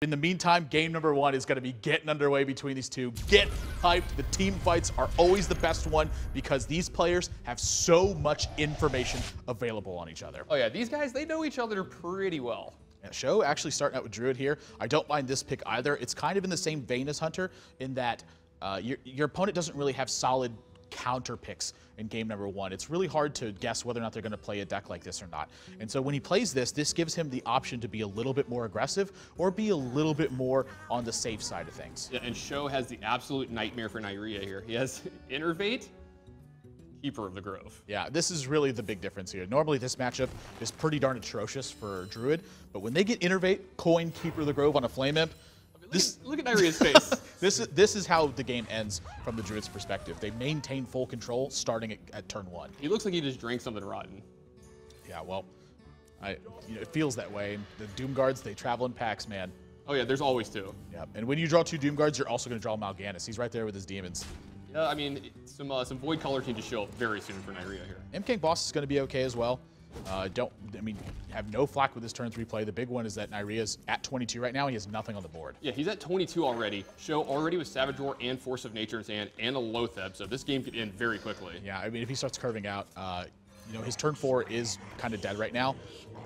In the meantime, game number 1 is going to be getting underway between these two. Get hyped. The team fights are always the best one because these players have so much information available on each other. Oh yeah, these guys, they know each other pretty well. Yeah, SjoW actually starting out with Druid here. I don't mind this pick either. It's kind of in the same vein as Hunter in that your opponent doesn't really have solid counter picks in game number 1. It's really hard to guess whether or not they're going to play a deck like this or not. And so when he plays this, this gives him the option to be a little bit more aggressive or be a little bit more on the safe side of things. Yeah, and SjoW has the absolute nightmare for Neirea here. He has Innervate, Keeper of the Grove. Yeah, this is really the big difference here. Normally this matchup is pretty darn atrocious for Druid, but when they get Innervate, Coin, Keeper of the Grove on a Flame Imp, Look at Neirea's face. This is how the game ends from the Druid's perspective. They maintain full control starting at turn 1. He looks like he just drank something rotten. Yeah, well, it feels that way. The Doom Guards, they travel in packs, man. Oh yeah, there's always 2. Yeah, and when you draw 2 Doom Guards, you're also going to draw Mal'Ganis. He's right there with his demons. Yeah, I mean, some Void Color can just show up very soon for Neirea here. King Boss is going to be okay as well. Have no flack with his turn 3 play. The big one is that Neirea's at 22 right now. He has nothing on the board. Yeah, he's at 22 already. SjoW already with Savage Roar and Force of Nature in his hand and a Loatheb, so this game could end very quickly. Yeah, I mean, if he starts curving out, his turn 4 is kind of dead right now,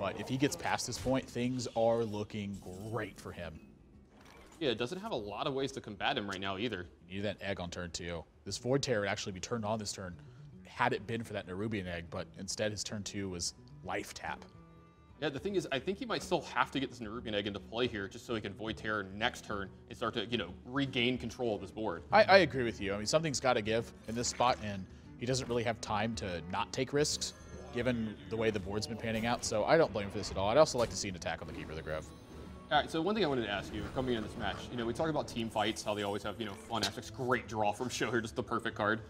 but if he gets past this point, things are looking great for him. Yeah, it doesn't have a lot of ways to combat him right now either. You need that egg on turn 2. This Void Terror would actually be turned on this turn had it been for that Nerubian egg, but instead his turn 2 was life tap. Yeah, the thing is, I think he might still have to get this Nerubian egg into play here just so he can Void Terror next turn and start to, regain control of his board. I agree with you. I mean, something's got to give in this spot, and he doesn't really have time to not take risks given the way the board's been panning out, so I don't blame him for this at all. I'd also like to see an attack on the Keeper of the Grove. All right, so one thing I wanted to ask you coming into this match, we talk about team fights, how they always have, fun aspects. Great draw from SjoW here, just the perfect card.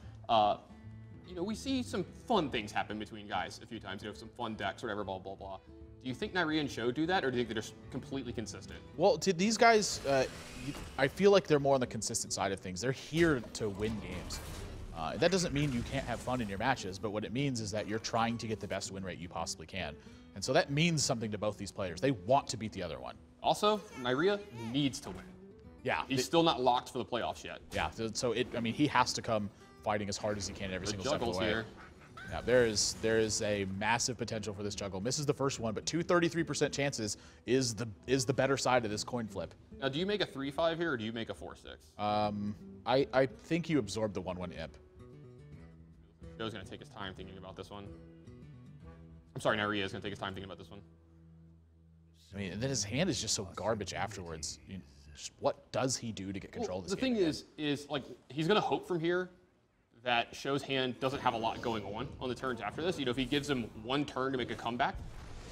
We see some fun things happen between guys a few times, some fun decks, whatever, blah, blah, blah. Do you think Neirea and SjoW do that, or do you think they're just completely consistent? Well, to these guys, I feel like they're more on the consistent side of things. They're here to win games. That doesn't mean you can't have fun in your matches, but what it means is that you're trying to get the best win rate you possibly can. And so that means something to both these players. They want to beat the other one. Also, Neirea needs to win. Yeah. He's still not locked for the playoffs yet. Yeah, so he has to come fighting as hard as he can every single step of the way. Here. Yeah, there is a massive potential for this juggle. Misses the first one, but 233% chances is the better side of this coin flip. Now, do you make a 3-5 here, or do you make a 4-6? I think you absorb the 1/1 imp. SjoW's going to take his time thinking about this one. I'm sorry, Neirea is going to take his time thinking about this one. I mean, and then his hand is just so garbage afterwards. What does he do to get control of this game? The thing is like, he's going to hope from here that SjoW's hand doesn't have a lot going on the turns after this. If he gives him 1 turn to make a comeback,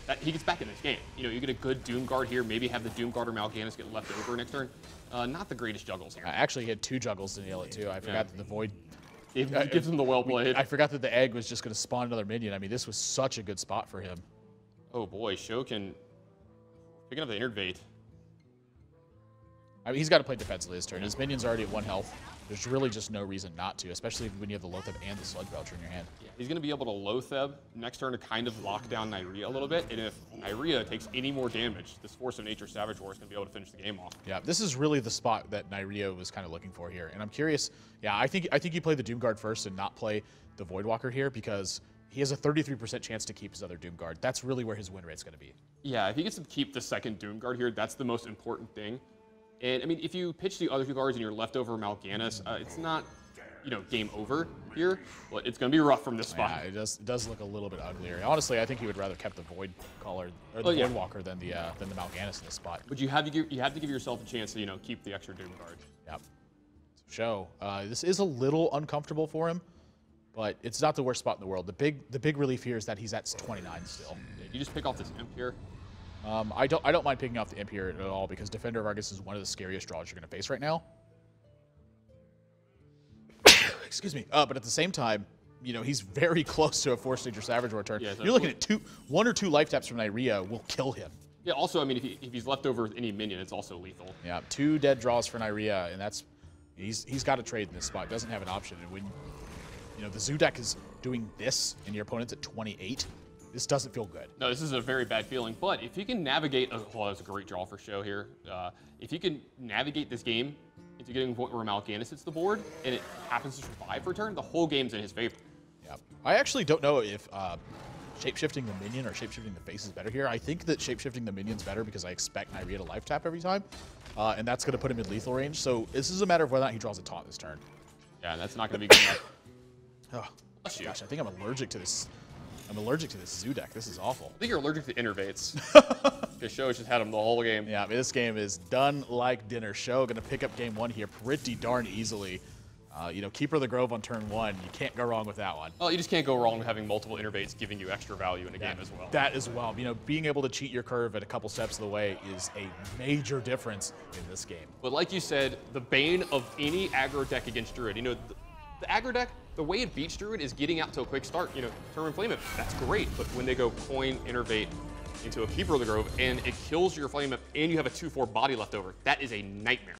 that he gets back in this game. You get a good Doom Guard here, maybe have the Doom Guard or Mal'Ganis get left over next turn. Not the greatest juggles here. Actually, he had 2 juggles to nail it too. I forgot that the Void gives him the well played. I forgot that the egg was just going to spawn another minion. I mean, this was such a good spot for him. Oh boy, SjoW can pick up the Innervate. I mean, he's got to play defensively this turn. His minion's already at 1 health. There's really just no reason not to, especially when you have the Loatheb and the Sludge Belcher in your hand. Yeah, he's going to be able to Loatheb next turn to kind of lock down Neirea a little bit, and if Neirea takes any more damage, this Force of Nature Savage Roar is going to be able to finish the game off. Yeah, this is really the spot that Neirea was kind of looking for here, and I'm curious. Yeah, I think you play the Doom Guard first and not play the Voidwalker here because he has a 33% chance to keep his other Doom Guard. That's really where his win rate's going to be. Yeah, if he gets to keep the second Doom Guard here, that's the most important thing. And I mean, if you pitch the other 2 cards and you're leftover Mal'Ganis, it's not, game over here, but it's going to be rough from this spot. Yeah, it does look a little bit uglier. Honestly, I think he would rather kept the Void Caller or the Voidwalker than the Mal'Ganis in this spot. But you have to give yourself a chance to keep the extra Doom Guard. Yep. So SjoW, this is a little uncomfortable for him, but it's not the worst spot in the world. The big relief here is that he's at 29 still. Yeah, you just pick off this Imp here. I don't mind picking off the Imp here at all because Defender of Argus is one of the scariest draws you're going to face right now. Excuse me. But at the same time, he's very close to a Force Nature Savage Roar turn. Yeah, so you're looking at 1 or 2 life taps from Neirea will kill him. Yeah. Also, I mean, if he's left over with any minion, it's also lethal. Yeah. 2 dead draws for Neirea, and he's got to trade in this spot. Doesn't have an option. And when the Zoo deck is doing this and your opponent's at 28. This doesn't feel good. No, this is a very bad feeling. But if he can navigate, well, that's a great draw for SjoW here. If he can navigate this game into getting a point where Mal'Ganis hits the board and it happens to survive for a turn, the whole game's in his favor. Yeah, I actually don't know if shapeshifting the minion or shapeshifting the face is better here. I think that shapeshifting the minion's better because I expect Neirea to life tap every time, and that's going to put him in lethal range. So this is a matter of whether or not he draws a taunt this turn. Yeah, that's not going to be good enough. Oh, gosh, I think I'm allergic to this. I'm allergic to this Zoo deck. This is awful. I think you're allergic to innervates. Because SjoW's just had him the whole game. Yeah, I mean, this game is done like dinner. SjoW going to pick up game 1 here pretty darn easily. You know, Keeper of the Grove on turn 1. You can't go wrong with that one. Well, you just can't go wrong with having multiple innervates giving you extra value in a game as well. That as well. You know, being able to cheat your curve at a couple steps of the way is a major difference in this game. But like you said, the bane of any aggro deck against Druid. You know, the aggro deck, the way it beats Druid is getting out to a quick start. You know, turn and flame it, that's great. But when they go coin, innervate into a Keeper of the Grove and it kills your flame up and you have a 2/4 body left over, that is a nightmare.